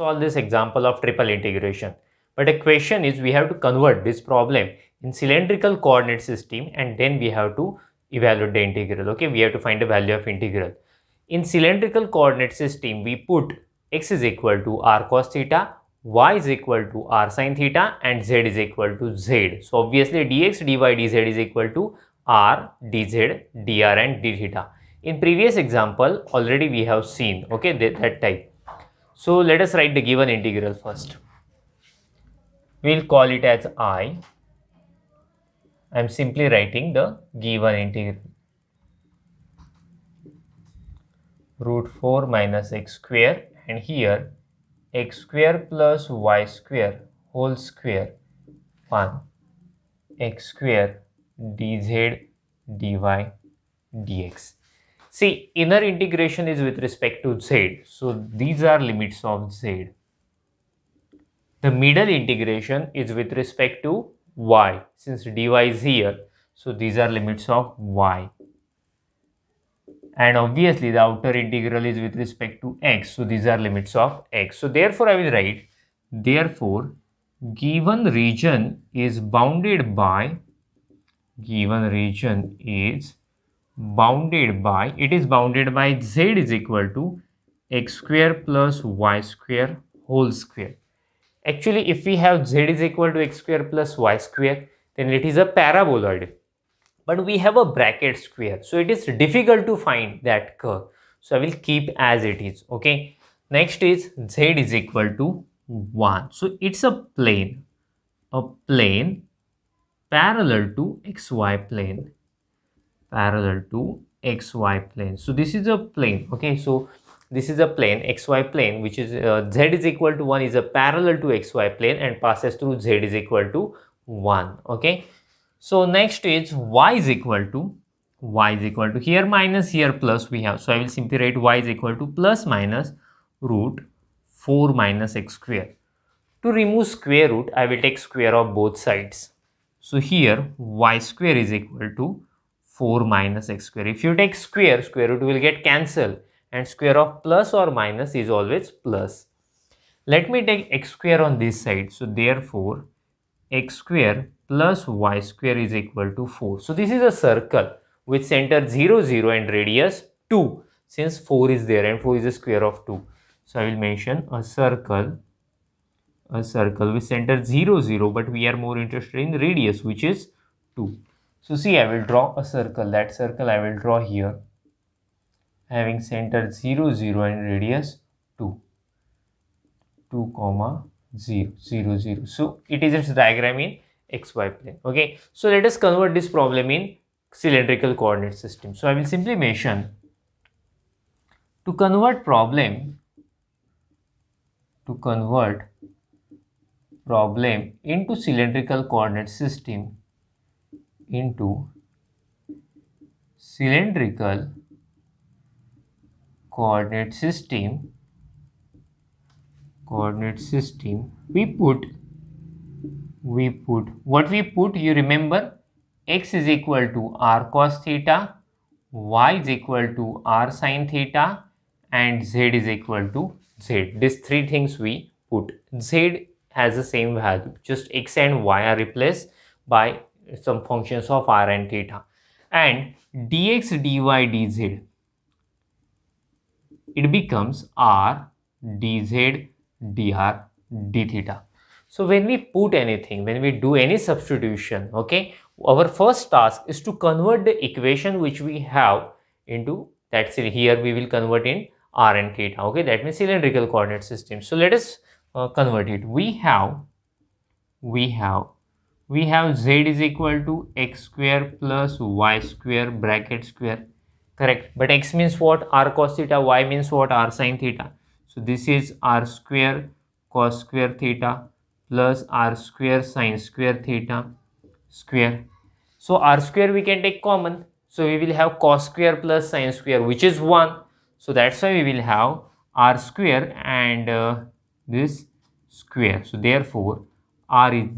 solve this example of triple integration. But the question is, we have to convert this problem in cylindrical coordinate system and then we have to evaluate the integral. Okay, we have to find the value of integral. In cylindrical coordinate system, we put x is equal to r cos theta, y is equal to r sin theta, and z is equal to z. So obviously dx, dy, dz is equal to r, dz, dr and d theta. In previous example, already we have seen, okay, that type. So let us write the given integral first. We'll call it as I. I'm simply writing the given integral. Root 4 minus x square, and here x square plus y square whole square 1 x square dz dy dx. See, inner integration is with respect to z, so these are limits of z. The middle integration is with respect to y, since dy is here, so these are limits of y. And obviously the outer integral is with respect to x, so these are limits of x. So therefore I will write, therefore given region is bounded by, it is bounded by z is equal to x square plus y square whole square. Actually, if we have z is equal to x square plus y square, then it is a paraboloid. But we have a bracket square, so it is difficult to find that curve. So I will keep as it is. Okay. Next is z is equal to 1. So it's a plane parallel to xy plane. So this is a plane. Okay. So this is a plane, xy plane, which is z is equal to 1 is a parallel to xy plane and passes through z is equal to 1. Okay. So next is y is equal to here minus, here plus we have. So I will simply write y is equal to plus minus root 4 minus x square. To remove square root, I will take square of both sides. So here y square is equal to 4 minus x square. If you take square root will get cancelled, and square of plus or minus is always plus. Let me take x square on this side. So therefore x square plus y square is equal to 4. So this is a circle with center 0, 0 and radius 2, since 4 is there and 4 is the square of 2. So I will mention a circle with center 0, 0, but we are more interested in radius, which is 2. So see, I will draw a circle. That circle I will draw here, having center 0, 0 and radius 2, 0, 0, 0. So it is its diagram in xy plane. Okay. So let us convert this problem in cylindrical coordinate system. So I will simply mention, to convert problem into cylindrical coordinate system, we put what we put, you remember, x is equal to r cos theta, y is equal to r sin theta, and z is equal to z. These three things we put. Z has the same value, just x and y are replaced by some functions of r and theta, and dx, dy, dz, it becomes r, dz, dr, d theta. So when we put anything, when we do any substitution, okay, our first task is to convert the equation which we have into, that's it, here we will convert in r and theta. Okay, that means cylindrical coordinate system. So let us convert it. We have z is equal to x square plus y square bracket square, correct? But x means what? R cos theta. Y means what? R sin theta. So this is r square cos square theta plus r square sin square theta square. So r square we can take common. So we will have cos square plus sin square, which is 1. So that's why we will have r square and this square. So therefore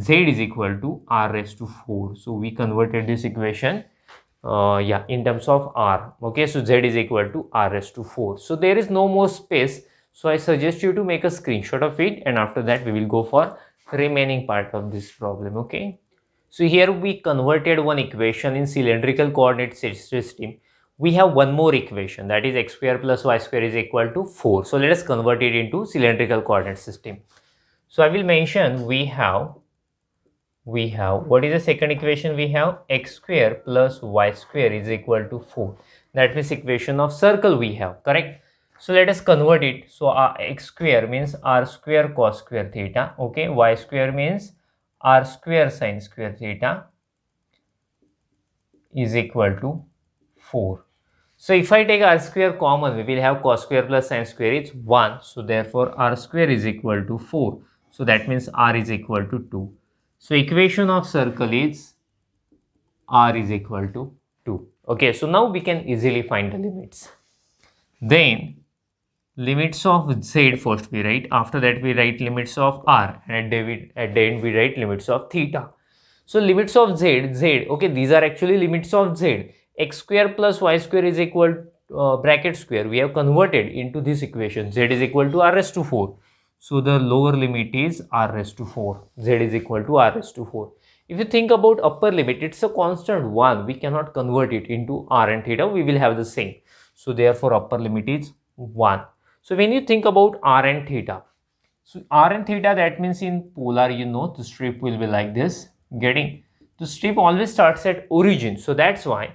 z is equal to r raised to 4. So we converted this equation in terms of r. Okay, so z is equal to r raised to 4. So there is no more space. So I suggest you to make a screenshot of it, and after that we will go for remaining part of this problem. Okay. So here we converted one equation in cylindrical coordinate system. We have one more equation, that is x square plus y square is equal to 4. So let us convert it into cylindrical coordinate system. So I will mention we have what is the second equation? We have x square plus y square is equal to 4. That means equation of circle we have, correct? So let us convert it. So our x square means r square cos square theta. Okay, y square means r square sin square theta is equal to 4. So if I take r square common, we will have cos square plus sin square is 1. So therefore r square is equal to 4. So that means r is equal to 2. So equation of circle is r is equal to 2. Okay, so now we can easily find the limits. Then limits of z first we write. After that we write limits of r, and at the end we write limits of theta. So limits of z, okay, these are actually limits of z. X square plus y square is equal bracket square. We have converted into this equation. Z is equal to r raised to 4. So the lower limit is r raised to 4. Z is equal to r raised to 4. If you think about upper limit, it's a constant 1. We cannot convert it into r and theta. We will have the same. So therefore upper limit is 1. So when you think about r and theta, so r and theta, that means in polar, you know, the strip will be like this. Getting? The strip always starts at origin. So that's why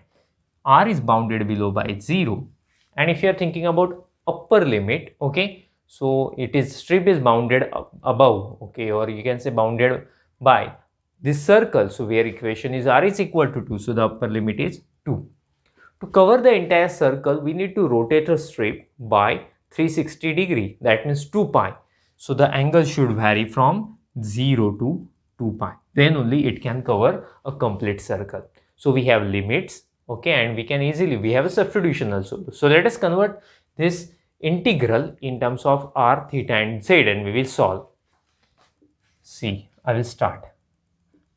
r is bounded below by 0. And if you are thinking about upper limit, okay, so it is strip is bounded above, okay, or you can say bounded by this circle. So where equation is r is equal to 2. So the upper limit is 2. To cover the entire circle, we need to rotate a strip by 360 degree. That means 2 pi. So the angle should vary from 0 to 2 pi. Then only it can cover a complete circle. So we have limits, okay, and we have a substitution also. So let us convert this integral in terms of r, theta and z, and we will solve. See, I will start.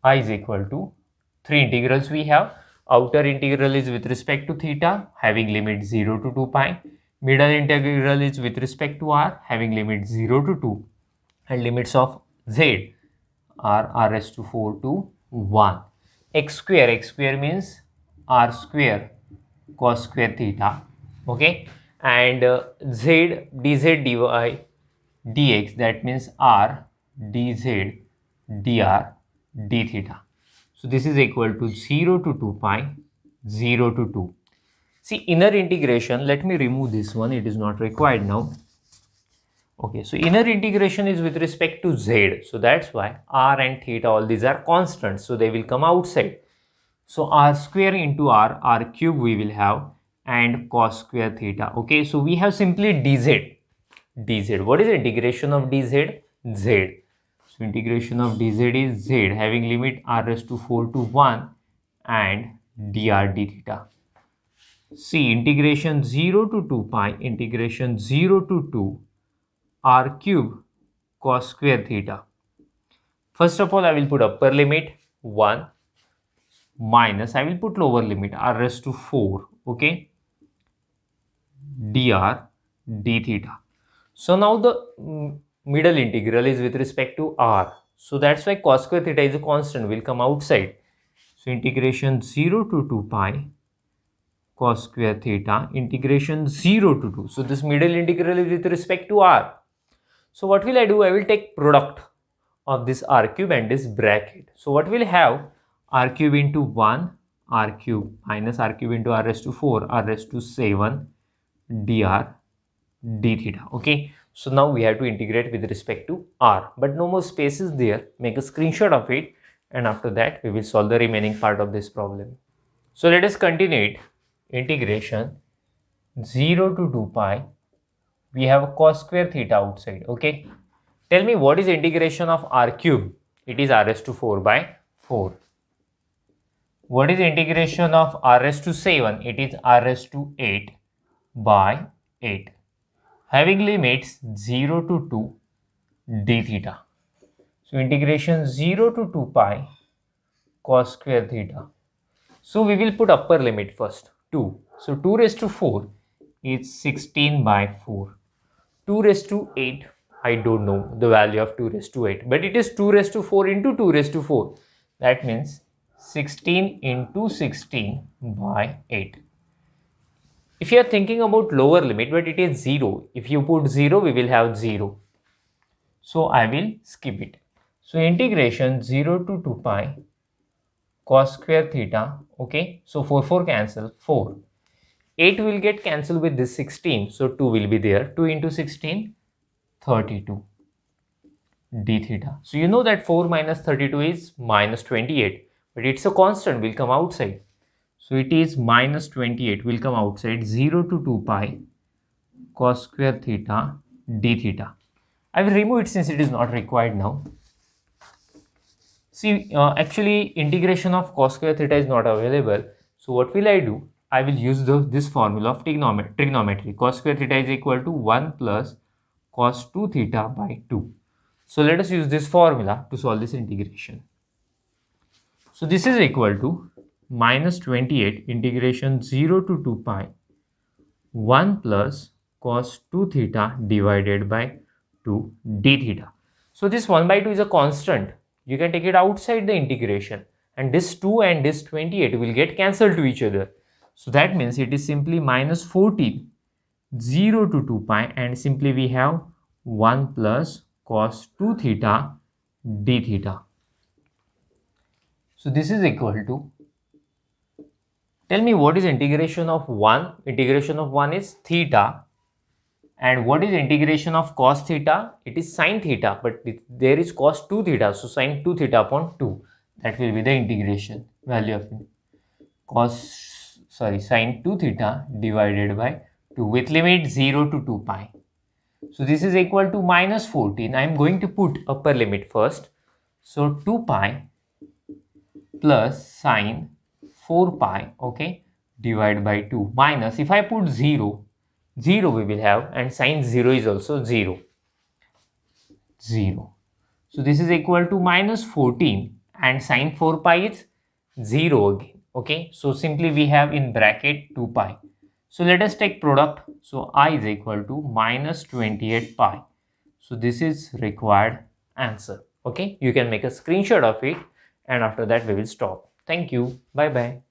I is equal to 3 integrals we have. Outer integral is with respect to theta, having limit 0 to 2 pi. Middle integral is with respect to r, having limit 0 to 2. And limits of z are r raised to 4 to 1. X square means r square cos square theta. Okay. And z dz dy dx, that means r dz dr d theta. So this is equal to 0 to 2 pi, 0 to 2. See, inner integration, let me remove this one, it is not required now. Okay, so inner integration is with respect to z. So that's why r and theta, all these are constants. So they will come outside. So r square into r cube we will have, and cos square theta. Okay, so we have simply dz. What is the integration of dz? Z. So integration of dz is z, having limit r raised to 4 to 1 and dr d theta. See, integration 0 to 2 pi, integration 0 to 2 r cube cos square theta. First of all, I will put upper limit 1 minus, I will put lower limit r raised to 4, okay, dr d theta. So now the middle integral is with respect to r. So that's why cos square theta is a constant, will come outside. So integration 0 to 2 pi cos square theta, integration 0 to 2. So this middle integral is with respect to r. So what will I do? I will take product of this r cube and this bracket. So what will have? R cube into 1 r cube minus r cube into r raised to 4 r raised to 7 dr d theta. Okay, so now we have to integrate with respect to r, but no more space is there. Make a screenshot of it, and after that we will solve the remaining part of this problem. So let us continue it. Integration 0 to 2 pi, we have cos square theta outside. Okay, tell me what is integration of r cube? It is r raised to 4 by 4. What is integration of r raised to 7? It is r raised to 8 by 8. Having limits 0 to 2 d theta. So integration 0 to 2 pi cos square theta. So we will put upper limit first, 2. So 2 raised to 4 is 16 by 4. 2 raised to 8, I don't know the value of 2 raised to 8, but it is 2 raised to 4 into 2 raised to 4. That means 16 into 16 by 8. If you are thinking about lower limit, but it is 0. If you put 0, we will have 0. So I will skip it. So integration 0 to 2 pi cos square theta. Okay. So 4 cancel 4. 8 will get cancelled with this 16. So 2 will be there. 2 into 16, 32 d theta. So you know that 4 minus 32 is minus 28. But it's a constant, will come outside. So it is minus 28 will come outside. 0 to 2 pi cos square theta d theta. I will remove it since it is not required now. See, actually integration of cos square theta is not available. So what will I do? I will use this formula of trigonometry. Cos square theta is equal to 1 plus cos 2 theta by 2. So let us use this formula to solve this integration. So this is equal to minus 28 integration 0 to 2 pi 1 plus cos 2 theta divided by 2 d theta. So this 1 by 2 is a constant. You can take it outside the integration, and this 2 and this 28 will get cancelled to each other. So that means it is simply minus 14 0 to 2 pi, and simply we have 1 plus cos 2 theta d theta. So this is equal to, tell me what is integration of 1? Integration of 1 is theta. And what is integration of cos theta? It is sin theta, but there is cos 2 theta. So sin 2 theta upon 2. That will be the integration value of sin 2 theta divided by 2 with limit 0 to 2 pi. So this is equal to minus 14. I am going to put upper limit first. So 2 pi plus sine 4 pi, okay, divided by 2 minus, if I put 0 we will have, and sine 0 is also 0. So this is equal to minus 14, and sine 4 pi is 0 again, okay. So simply we have in bracket 2 pi. So let us take product. So I is equal to minus 28 pi. So this is required answer, okay. You can make a screenshot of it, and after that we will stop. Thank you. Bye bye.